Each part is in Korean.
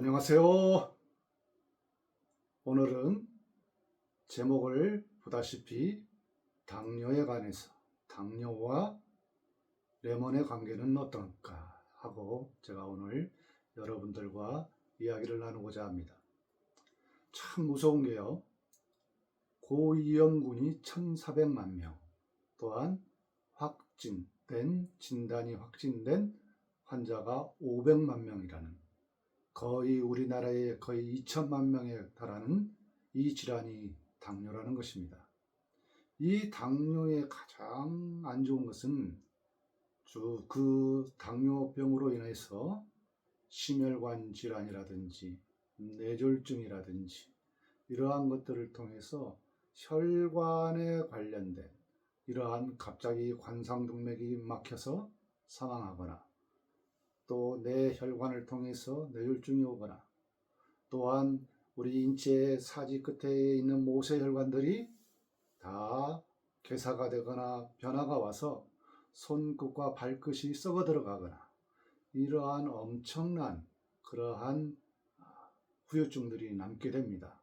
안녕하세요. 오늘은 제목을 보다시피 당뇨에 관해서 당뇨와 레몬의 관계는 어떨까 하고 제가 오늘 여러분들과 이야기를 나누고자 합니다. 참 무서운 게요. 고위험군이 1,400만 명, 또한 진단이 확진된 환자가 500만 명이라는 거의 우리나라의 거의 2천만 명에 달하는 이 질환이 당뇨라는 것입니다. 이 당뇨의 가장 안 좋은 것은 그 당뇨병으로 인해서 심혈관 질환이라든지 뇌졸중이라든지 이러한 것들을 통해서 혈관에 관련된 이러한 갑자기 관상동맥이 막혀서 사망하거나 또 내 혈관을 통해서 뇌졸중이 오거나 또한 우리 인체의 사지 끝에 있는 모세혈관들이 다 괴사가 되거나 변화가 와서 손끝과 발끝이 썩어 들어가거나 이러한 엄청난 그러한 후유증들이 남게 됩니다.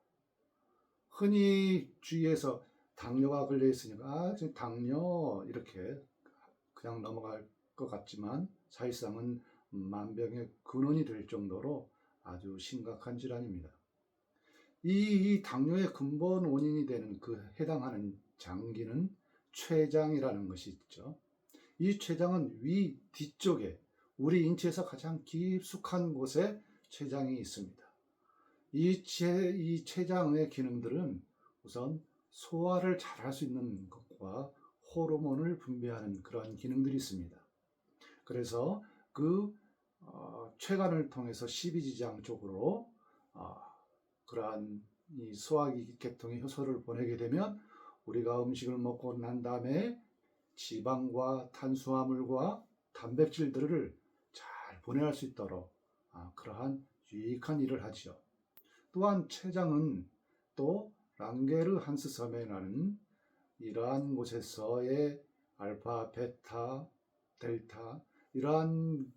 흔히 주위에서 당뇨가 걸려 있으니까 당뇨 이렇게 그냥 넘어갈 것 같지만 사실상은 만병의 근원이 될 정도로 아주 심각한 질환입니다. 이 당뇨의 근본 원인이 되는 해당하는 장기는 췌장이라는 것이 있죠. 이 췌장은 위 뒤쪽에 우리 인체에서 가장 깊숙한 곳에 췌장이 있습니다. 이 췌장의 기능들은 우선 소화를 잘 할 수 있는 것과 호르몬을 분비하는 그런 기능들이 있습니다. 그래서 췌관을 통해서 십이지장 쪽으로 그러한 이 소화기 계통의 효소를 보내게 되면 우리가 음식을 먹고 난 다음에 지방과 탄수화물과 단백질들을 잘 보내할 수 있도록 그러한 유익한 일을 하죠. 또한 췌장은 또 랑게르한스 섬이라는 이러한 곳에서의 알파, 베타, 델타 이러한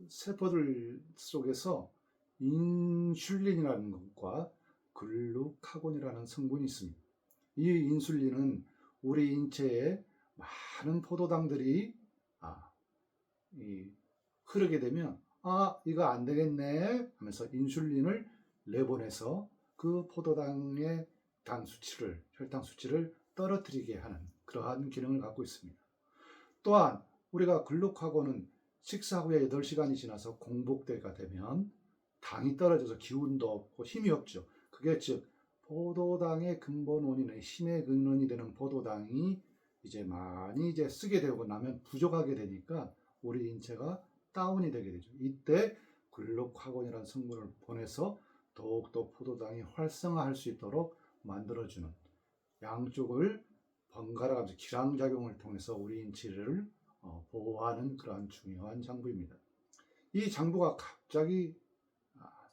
세포들 속에서 인슐린이라는 것과 글루카곤이라는 성분이 있습니다. 이 인슐린은 우리 인체에 많은 포도당들이 흐르게 되면 이거 안 되겠네 하면서 인슐린을 내보내서 그 포도당의 당 수치를, 혈당 수치를 떨어뜨리게 하는 그러한 기능을 갖고 있습니다. 또한 우리가 글루카곤은 식사 후에 8시간이 지나서 공복때가 되면 당이 떨어져서 기운도 없고 힘이 없죠. 그게 즉 포도당의 근본 원인의 힘의 근원이 되는 포도당이 많이 쓰게 되고 나면 부족하게 되니까 우리 인체가 다운이 되게 되죠. 이때 글루카곤이라는 성분을 보내서 더욱더 포도당이 활성화할 수 있도록 만들어주는 양쪽을 번갈아 가면서 기량작용을 통해서 우리 인체를 보호하는 그러한 중요한 장부입니다. 이 장부가 갑자기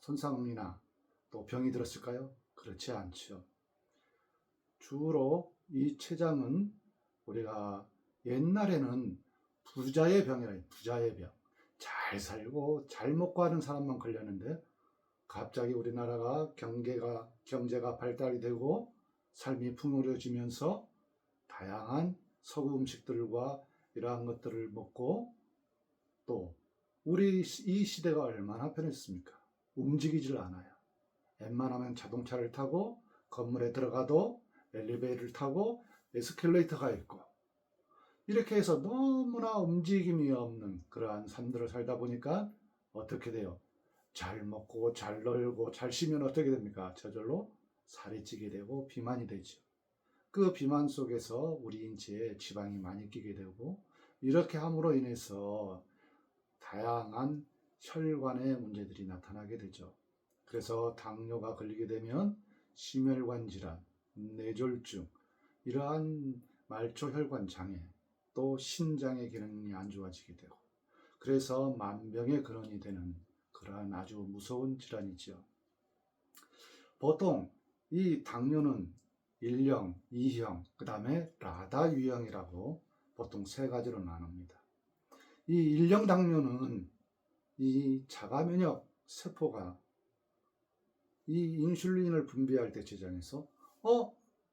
손상이나 또 병이 들었을까요? 그렇지 않죠. 주로 이 췌장은 우리가 옛날에는 부자의 병이라 부자의 병, 잘 살고 잘 먹고 하는 사람만 걸렸는데 갑자기 우리나라가 경제가 발달이 되고 삶이 풍요로워지면서 다양한 서구 음식들과 이러한 것들을 먹고 또 우리 이 시대가 얼마나 편했습니까? 움직이질 않아요. 웬만하면 자동차를 타고 건물에 들어가도 엘리베이터를 타고 에스컬레이터가 있고 이렇게 해서 너무나 움직임이 없는 그러한 삶들을 살다 보니까 어떻게 돼요? 잘 먹고 잘 놀고 잘 쉬면 어떻게 됩니까? 저절로 살이 찌게 되고 비만이 되죠. 그 비만 속에서 우리 인체에 지방이 많이 끼게 되고 이렇게 함으로 인해서 다양한 혈관의 문제들이 나타나게 되죠. 그래서 당뇨가 걸리게 되면 심혈관 질환, 뇌졸중, 이러한 말초혈관 장애, 또 신장의 기능이 안 좋아지게 되고 그래서 만병의 근원이 되는 그러한 아주 무서운 질환이죠. 보통 이 당뇨는 1형, 2형, 그 다음에 라다 유형이라고 보통 3가지로 나눕니다. 이 1형 당뇨는 이 자가면역 세포가 이 인슐린을 분비할 때 췌장에서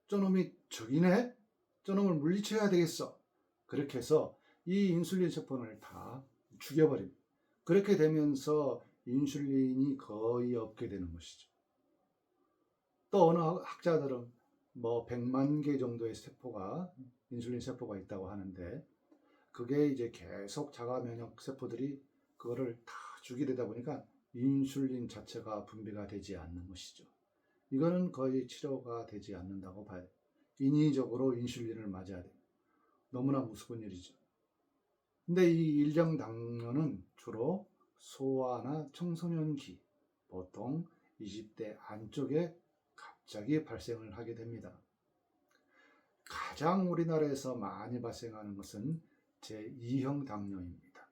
저놈이 적이네? 저놈을 물리쳐야 되겠어. 그렇게 해서 이 인슐린 세포를 다 죽여버립니다. 그렇게 되면서 인슐린이 거의 없게 되는 것이죠. 또 어느 학자들은 뭐 100만 개 정도의 세포가 인슐린 세포가 있다고 하는데 그게 이제 계속 자가 면역 세포들이 그거를 다 죽이려다 보니까 인슐린 자체가 분비가 되지 않는 것이죠. 이거는 거의 치료가 되지 않는다고 봐야 돼요. 인위적으로 인슐린을 맞아야 돼요. 너무나 무서운 일이죠. 근데 이 일정 당뇨는 주로 소아나 청소년기, 보통 20대 안쪽에 갑자기 발생을 하게 됩니다. 가장 우리나라에서 많이 발생하는 것은 제2형 당뇨입니다.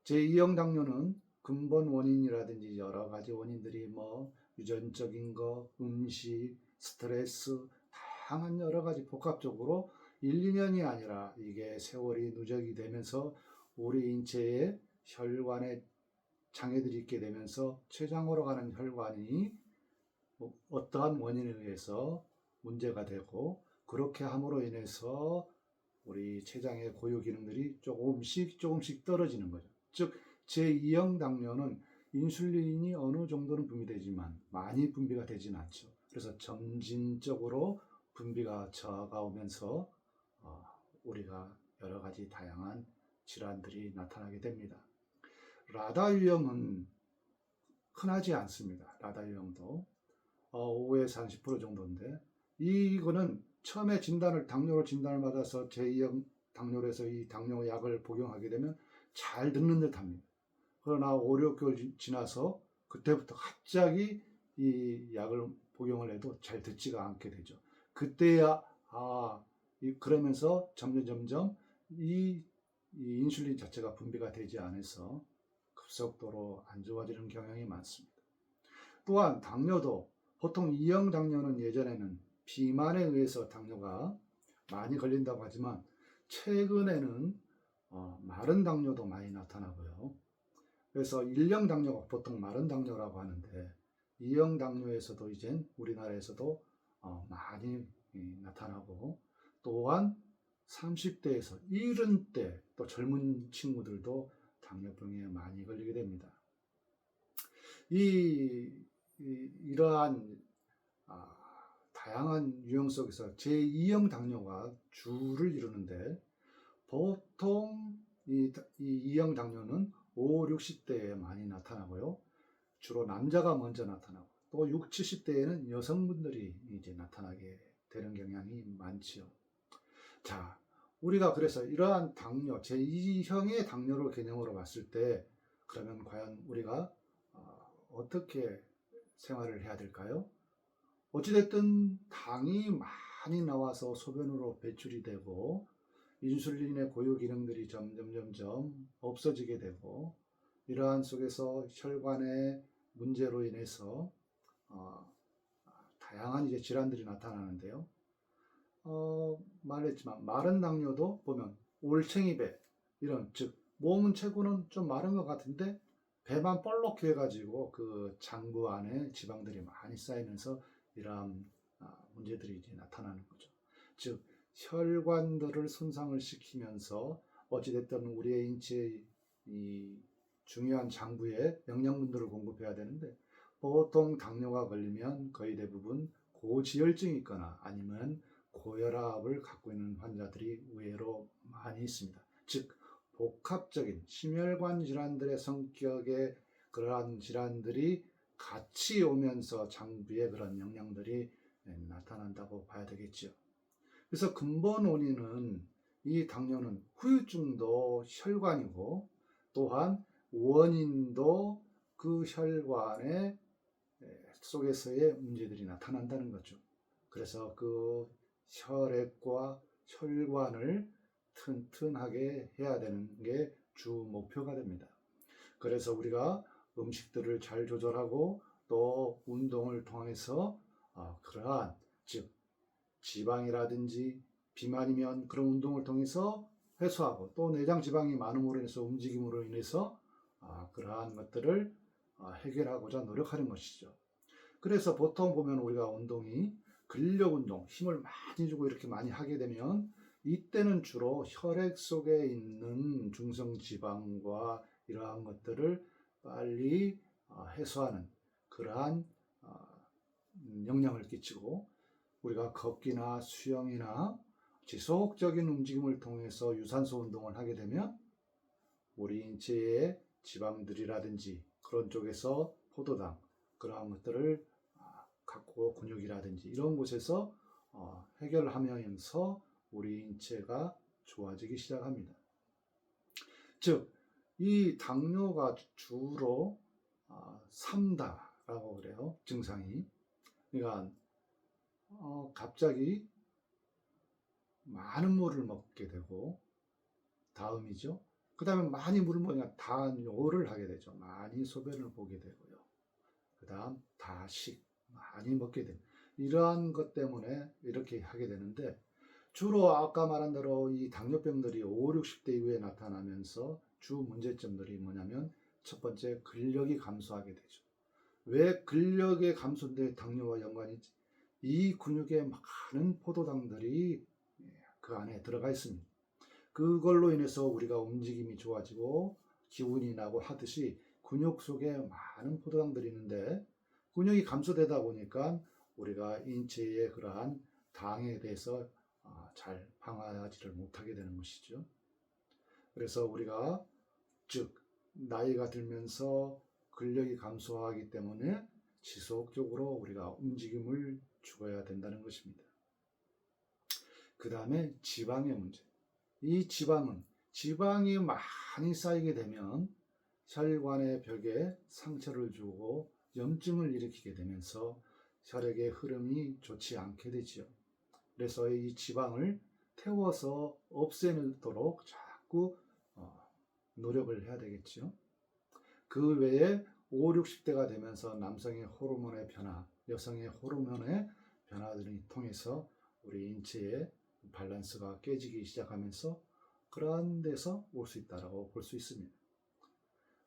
제2형 당뇨는 근본 원인이라든지 여러 가지 원인들이 뭐 유전적인 거, 음식, 스트레스, 다양한 여러 가지 복합적으로 1, 2년이 아니라 이게 세월이 누적이 되면서 우리 인체에 혈관에 장애들이 있게 되면서 췌장으로 가는 혈관이 어떠한 원인에 의해서 문제가 되고 그렇게 함으로 인해서 우리 췌장의 고유 기능들이 조금씩 떨어지는 거죠. 즉 제2형 당뇨는 인슐린이 어느 정도는 분비되지만 많이 분비가 되지는 않죠. 그래서 점진적으로 분비가 저하가 오면서 우리가 여러 가지 다양한 질환들이 나타나게 됩니다. 라다 유형은 흔하지 않습니다. 라다 유형도 5에서 10% 정도인데 이거는 처음에 당뇨로 진단을 받아서 제2형 당뇨로 해서 이 당뇨 약을 복용하게 되면 잘 듣는 듯 합니다. 그러나 5, 6개월 지나서 그때부터 갑자기 이 약을 복용을 해도 잘 듣지가 않게 되죠. 그때야 그러면서 점점 이 인슐린 자체가 분비가 되지 않아서 급속도로 안 좋아지는 경향이 많습니다. 또한 당뇨도 보통 2형 당뇨는 예전에는 비만에 의해서 당뇨가 많이 걸린다고 하지만 최근에는 마른 당뇨도 많이 나타나고요. 그래서 1형 당뇨가 보통 마른 당뇨라고 하는데 2형 당뇨에서도 이젠 우리나라에서도 많이 나타나고 또한 30대에서 70대 또 젊은 친구들도 당뇨병에 많이 걸리게 됩니다. 이러한 다양한 유형 속에서 제2형 당뇨가 주를 이루는데 보통 이 2형 당뇨는 5, 60대에 많이 나타나고요. 주로 남자가 먼저 나타나고 또 60, 70대에는 여성분들이 이제 나타나게 되는 경향이 많지요. 자, 우리가 그래서 이러한 당뇨, 제2형의 당뇨를 개념으로 봤을 때 그러면 과연 우리가 어떻게 생활을 해야 될까요? 어찌됐든 당이 많이 나와서 소변으로 배출이 되고 인슐린의 고유 기능들이 점점 없어지게 되고 이러한 속에서 혈관의 문제로 인해서 다양한 이제 질환들이 나타나는데요. 말했지만 마른 당뇨도 보면 올챙이배 이런 즉 몸은 체구는 좀 마른 것 같은데 배만 볼록 해가지고 그 장부 안에 지방들이 많이 쌓이면서 이러한 문제들이 이제 나타나는 거죠. 즉 혈관들을 손상을 시키면서 어찌됐든 우리의 인체의 이 중요한 장부에 영양분들을 공급해야 되는데 보통 당뇨가 걸리면 거의 대부분 고지혈증이 있거나 아니면 고혈압을 갖고 있는 환자들이 의외로 많이 있습니다. 즉 복합적인 심혈관 질환들의 성격의 그러한 질환들이 같이 오면서 장부에 그런 영향들이 나타난다고 봐야 되겠죠. 그래서 근본 원인은 이 당뇨는 후유증도 혈관이고 또한 원인도 그 혈관의 속에서의 문제들이 나타난다는 거죠. 그래서 그 혈액과 혈관을 튼튼하게 해야 되는 게 주 목표가 됩니다. 그래서 우리가 음식들을 잘 조절하고 또 운동을 통해서 그러한 즉 지방이라든지 비만이면 그런 운동을 통해서 해소하고 또 내장 지방이 많음으로 인해서 움직임으로 인해서 그러한 것들을 해결하고자 노력하는 것이죠. 그래서 보통 보면 우리가 운동이 근력 운동, 힘을 많이 주고 이렇게 많이 하게 되면 이때는 주로 혈액 속에 있는 중성 지방과 이러한 것들을 빨리 해소하는 그러한 영향을 끼치고, 우리가 걷기나 수영이나 지속적인 움직임을 통해서 유산소 운동을 하게 되면 우리 인체의 지방들이라든지 그런 쪽에서 포도당 그러한 것들을 갖고 근육이라든지 이런 곳에서 해결하면서 우리 인체가 좋아지기 시작합니다. 즉, 이 당뇨가 주로 3다라고 그래요. 증상이. 그러니까 갑자기 많은 물을 먹게 되고, 다음이죠. 그 다음에 많이 물을 먹으면 다뇨를 하게 되죠. 많이 소변을 보게 되고요. 그 다음 다식, 많이 먹게 됩니다. 이러한 것 때문에 이렇게 하게 되는데, 주로 아까 말한 대로 이 당뇨병들이 5, 60대 이후에 나타나면서 주 문제점들이 뭐냐면, 첫 번째, 근력이 감소하게 되죠. 왜 근력의 감소인데 당뇨와 연관이 있지? 이 근육에 많은 포도당들이 그 안에 들어가 있습니다. 그걸로 인해서 우리가 움직임이 좋아지고 기운이 나고 하듯이 근육 속에 많은 포도당들이 있는데, 근육이 감소되다 보니까 우리가 인체의 그러한 당에 대해서 잘 방어하지를 못하게 되는 것이죠. 그래서 우리가 즉 나이가 들면서 근력이 감소하기 때문에 지속적으로 우리가 움직임을 주어야 된다는 것입니다. 그 다음에 지방의 문제. 이 지방이 많이 쌓이게 되면 혈관의 벽에 상처를 주고 염증을 일으키게 되면서 혈액의 흐름이 좋지 않게 되지요. 그래서 이 지방을 태워서 없애도록 자꾸 노력을 해야 되겠죠. 그 외에 5, 60대가 되면서 남성의 호르몬의 변화, 여성의 호르몬의 변화들을 통해서 우리 인체의 밸런스가 깨지기 시작하면서 그러한 데서 올 수 있다고 볼 수 있습니다.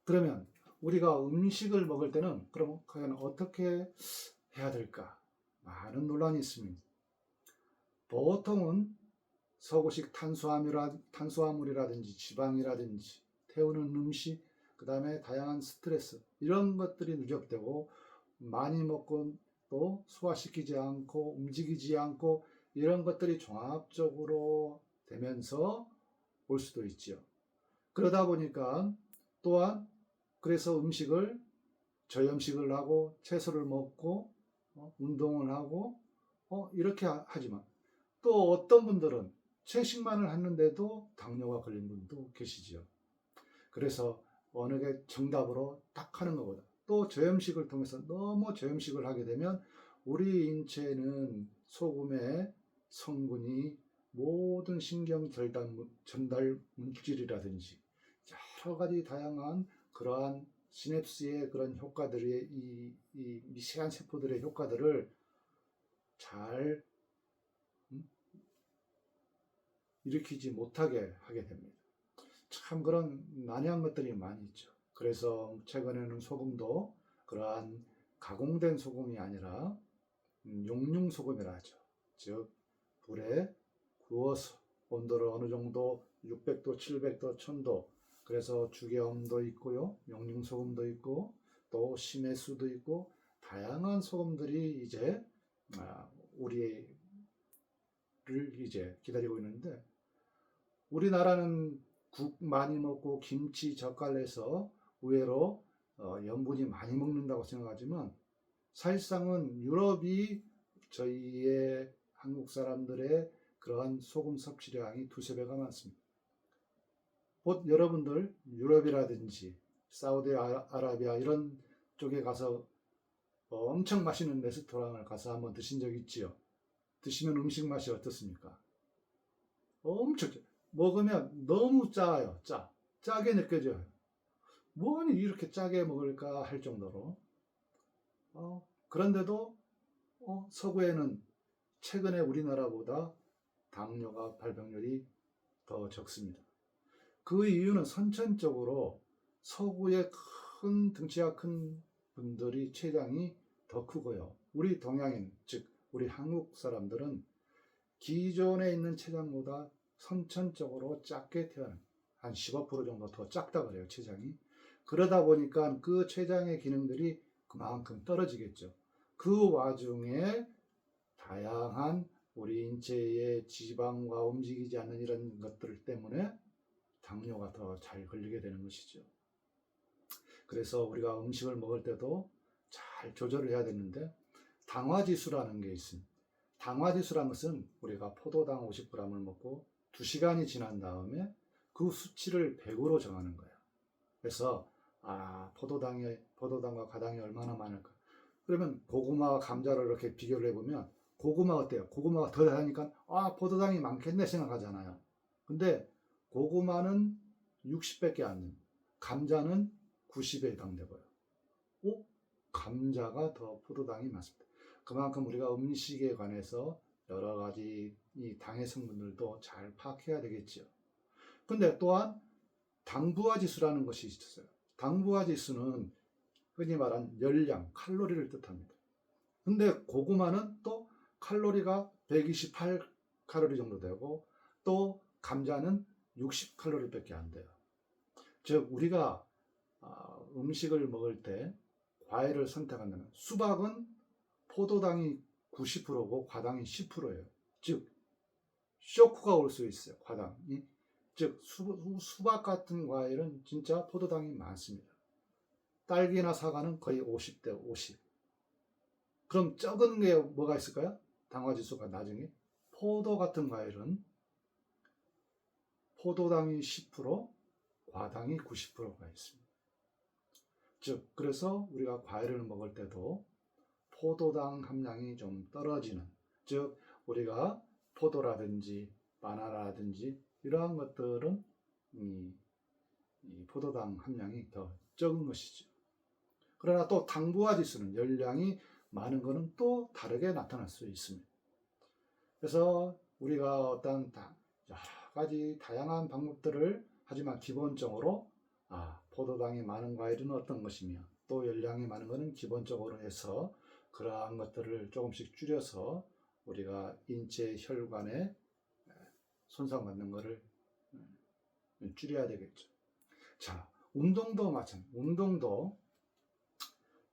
그러면 우리가 음식을 먹을 때는 그럼 과연 어떻게 해야 될까? 많은 논란이 있습니다. 보통은 서구식 탄수화물이라든지 지방이라든지 태우는 음식, 그 다음에 다양한 스트레스, 이런 것들이 누적되고 많이 먹고 또 소화시키지 않고 움직이지 않고 이런 것들이 종합적으로 되면서 올 수도 있지요. 그러다 보니까 또한 그래서 음식을 저염식을 하고 채소를 먹고 운동을 하고 이렇게 하지만 또 어떤 분들은 채식만을 하는데도 당뇨가 걸린 분도 계시지요. 그래서 어느 게 정답으로 딱 하는 것보다 또 저염식을 통해서 너무 저염식을 하게 되면 우리 인체는 소금의 성분이 모든 신경 전달 물질이라든지 여러 가지 다양한 그러한 시냅스의 그런 효과들의 이 미세한 세포들의 효과들을 잘 일으키지 못하게 하게 됩니다. 참 그런 난해한 것들이 많이 있죠. 그래서 최근에는 소금도 그러한 가공된 소금이 아니라 용융 소금이라 하죠. 즉 불에 구워서 온도를 어느 정도 600도, 700도, 1000도, 그래서 죽염도 있고요, 용융 소금도 있고 또 심해수도 있고 다양한 소금들이 이제 우리를 이제 기다리고 있는데, 우리나라는 국 많이 먹고 김치, 젓갈에서 의외로 염분이 많이 먹는다고 생각하지만 사실상은 유럽이 저희의 한국 사람들의 그러한 소금 섭취량이 두세 배가 많습니다. 곧 여러분들 유럽이라든지 사우디아라비아 이런 쪽에 가서 엄청 맛있는 레스토랑을 가서 한번 드신 적 있지요? 드시면 음식 맛이 어떻습니까? 엄청 먹으면 너무 짜요. 짜게 느껴져요. 뭐니 이렇게 짜게 먹을까 할 정도로. 그런데도 서구에는 최근에 우리나라보다 당뇨가 발병률이 더 적습니다. 그 이유는 선천적으로 서구의 큰 등치가 큰 분들이 췌장이 더 크고요. 우리 동양인, 즉 우리 한국 사람들은 기존에 있는 췌장보다 선천적으로 작게 태어난 한 15% 정도 더 작다 그래요, 췌장이. 그러다 보니까 그 췌장의 기능들이 그만큼 떨어지겠죠. 그 와중에 다양한 우리 인체의 지방과 움직이지 않는 이런 것들 때문에 당뇨가 더 잘 걸리게 되는 것이죠. 그래서 우리가 음식을 먹을 때도 잘 조절을 해야 되는데 당화지수라는 게 있습니다. 당화지수라는 것은 우리가 포도당 50g을 먹고 2시간이 지난 다음에 그 수치를 100으로 정하는 거예요. 그래서 포도당과 과당이 얼마나 많을까? 그러면 고구마와 감자를 이렇게 비교를 해보면 고구마 어때요? 고구마가 더 하니까 포도당이 많겠네 생각하잖아요. 근데 고구마는 60밖에 안 됩니다. 감자는 90에 해당되고요. 감자가 더 포도당이 많습니다. 그만큼 우리가 음식에 관해서 여러 가지 이 당의 성분들도 잘 파악해야 되겠죠. 근데 또한 당부화 지수라는 것이 있었어요. 당부화 지수는 흔히 말한 열량, 칼로리를 뜻합니다. 근데 고구마는 또 칼로리가 128칼로리 정도 되고 또 감자는 60칼로리밖에 안 돼요. 즉 우리가 음식을 먹을 때 과일을 선택한다면 수박은 포도당이 90%고 과당이 10%예요. 즉 쇼크가 올 수 있어요. 과당이. 즉 수박 같은 과일은 진짜 포도당이 많습니다. 딸기나 사과는 거의 50대 50. 그럼 적은 게 뭐가 있을까요? 당화지수가 나중에 포도 같은 과일은 포도당이 10%, 과당이 90%가 있습니다. 즉 그래서 우리가 과일을 먹을 때도 포도당 함량이 좀 떨어지는, 즉 우리가 포도라든지 바나나라든지 이러한 것들은 이 포도당 함량이 더 적은 것이죠. 그러나 또 당부화 지수는 열량이 많은 것은 또 다르게 나타날 수 있습니다. 그래서 우리가 어떤 여러 가지 다양한 방법들을 하지만 기본적으로 포도당이 많은 과일은 어떤 것이며 또 열량이 많은 것은 기본적으로 해서 그러한 것들을 조금씩 줄여서 우리가 인체 혈관에 손상받는 것을 줄여야 되겠죠. 자, 운동도 마찬가지. 운동도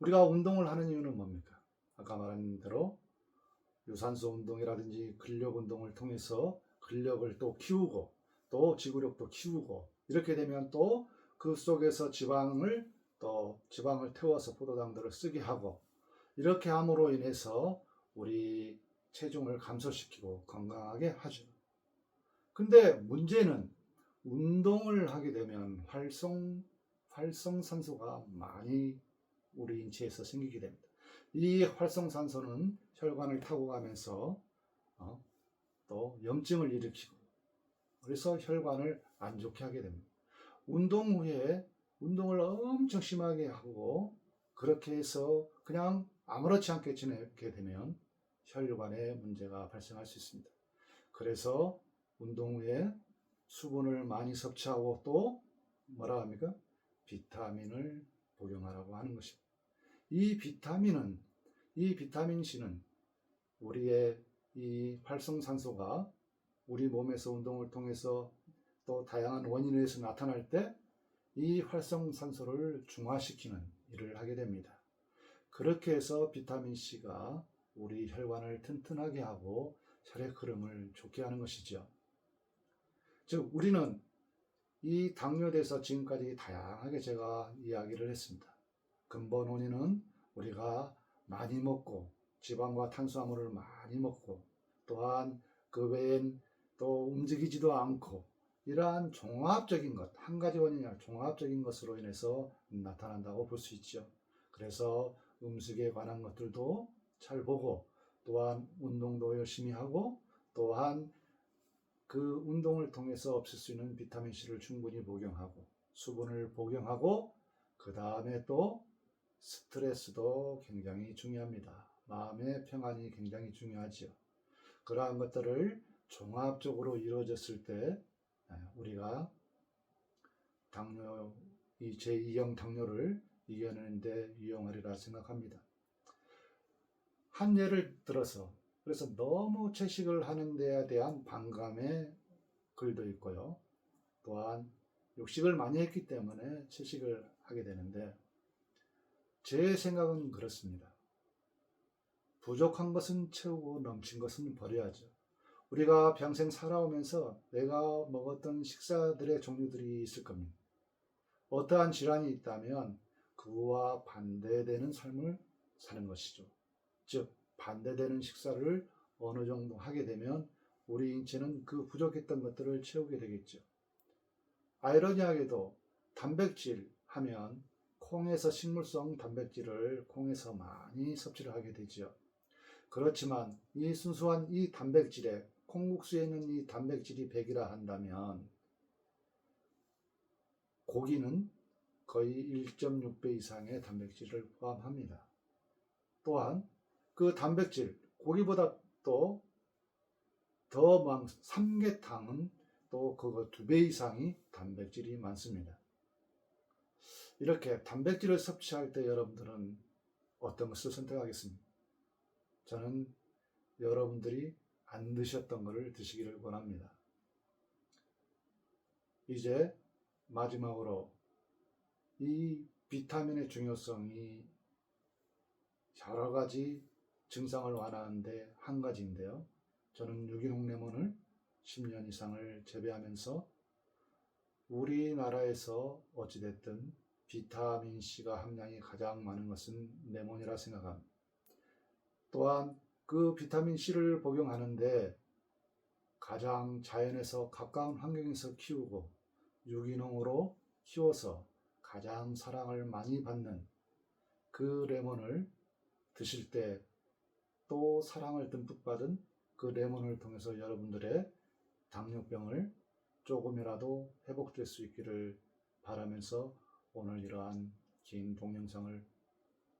우리가 운동을 하는 이유는 뭡니까? 아까 말한 대로 유산소 운동이라든지 근력 운동을 통해서 근력을 또 키우고 또 지구력도 키우고 이렇게 되면 또 그 속에서 지방을 태워서 포도당들을 쓰게 하고 이렇게 함으로 인해서 우리 체중을 감소시키고 건강하게 하죠. 근데 문제는 운동을 하게 되면 활성산소가 많이 우리 인체에서 생기게 됩니다. 이 활성산소는 혈관을 타고 가면서 또 염증을 일으키고 그래서 혈관을 안 좋게 하게 됩니다. 운동 후에 운동을 엄청 심하게 하고 그렇게 해서 그냥 아무렇지 않게 지내게 되면 혈관에 문제가 발생할 수 있습니다. 그래서 운동 후에 수분을 많이 섭취하고 또 뭐라 합니까? 비타민을 복용하라고 하는 것입니다. 이 비타민 C는 우리의 이 활성산소가 우리 몸에서 운동을 통해서 또 다양한 원인에 의해서 나타날 때 이 활성산소를 중화시키는 일을 하게 됩니다. 그렇게 해서 비타민 C가 우리 혈관을 튼튼하게 하고 혈액 흐름을 좋게 하는 것이죠. 즉 우리는 이 당뇨에 대해서 지금까지 다양하게 제가 이야기를 했습니다. 근본 원인은 우리가 많이 먹고 지방과 탄수화물을 많이 먹고 또한 그 외엔 또 움직이지도 않고 이러한 종합적인 것, 한 가지 원인이 아니라 종합적인 것으로 인해서 나타난다고 볼 수 있죠. 그래서 음식에 관한 것들도 잘 보고 또한 운동도 열심히 하고 또한 그 운동을 통해서 없앨 수 있는 비타민C를 충분히 복용하고 수분을 복용하고 그 다음에 또 스트레스도 굉장히 중요합니다. 마음의 평안이 굉장히 중요하죠. 그러한 것들을 종합적으로 이루어졌을 때 우리가 이 제2형 당뇨를 이겨내는 데 유용하리라 생각합니다. 한 예를 들어서 그래서 너무 채식을 하는 데에 대한 반감의 글도 있고요. 또한 육식을 많이 했기 때문에 채식을 하게 되는데 제 생각은 그렇습니다. 부족한 것은 채우고 넘친 것은 버려야죠. 우리가 평생 살아오면서 내가 먹었던 식사들의 종류들이 있을 겁니다. 어떠한 질환이 있다면 그와 반대되는 삶을 사는 것이죠. 즉 반대되는 식사를 어느 정도 하게 되면 우리 인체는 그 부족했던 것들을 채우게 되겠죠. 아이러니하게도 단백질 하면 콩에서 식물성 단백질을 콩에서 많이 섭취를 하게 되죠. 그렇지만 이 순수한 이 단백질에 콩국수에 있는 이 단백질이 100이라 한다면 고기는 거의 1.6배 이상의 단백질을 포함합니다. 또한 그 단백질, 고기보다 또 더 삼계탕은 또 그거 2배 이상이 단백질이 많습니다. 이렇게 단백질을 섭취할 때 여러분들은 어떤 것을 선택하겠습니까? 저는 여러분들이 안 드셨던 것을 드시기를 원합니다. 이제 마지막으로 이 비타민의 중요성이 여러 가지 증상을 완화하는데 한 가지인데요. 저는 유기농 레몬을 10년 이상을 재배하면서 우리나라에서 어찌됐든 비타민C가 함량이 가장 많은 것은 레몬이라 생각합니다. 또한 그 비타민C를 복용하는데 가장 자연에서 가까운 환경에서 키우고 유기농으로 키워서 가장 사랑을 많이 받는 그 레몬을 드실 때 또 사랑을 듬뿍 받은 그 레몬을 통해서 여러분들의 당뇨병을 조금이라도 회복될 수 있기를 바라면서 오늘 이러한 긴 동영상을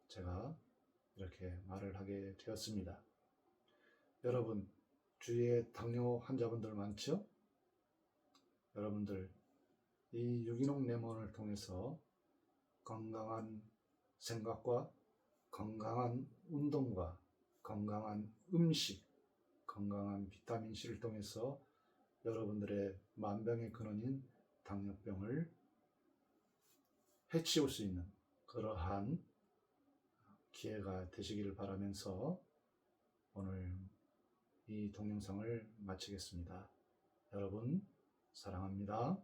제가 이렇게 말을 하게 되었습니다. 여러분 주위에 당뇨 환자분들 많죠? 여러분들 이 유기농 레몬을 통해서 건강한 생각과 건강한 운동과 건강한 음식, 건강한 비타민C를 통해서 여러분들의 만병의 근원인 당뇨병을 해치울 수 있는 그러한 기회가 되시기를 바라면서 오늘 이 동영상을 마치겠습니다. 여러분 사랑합니다.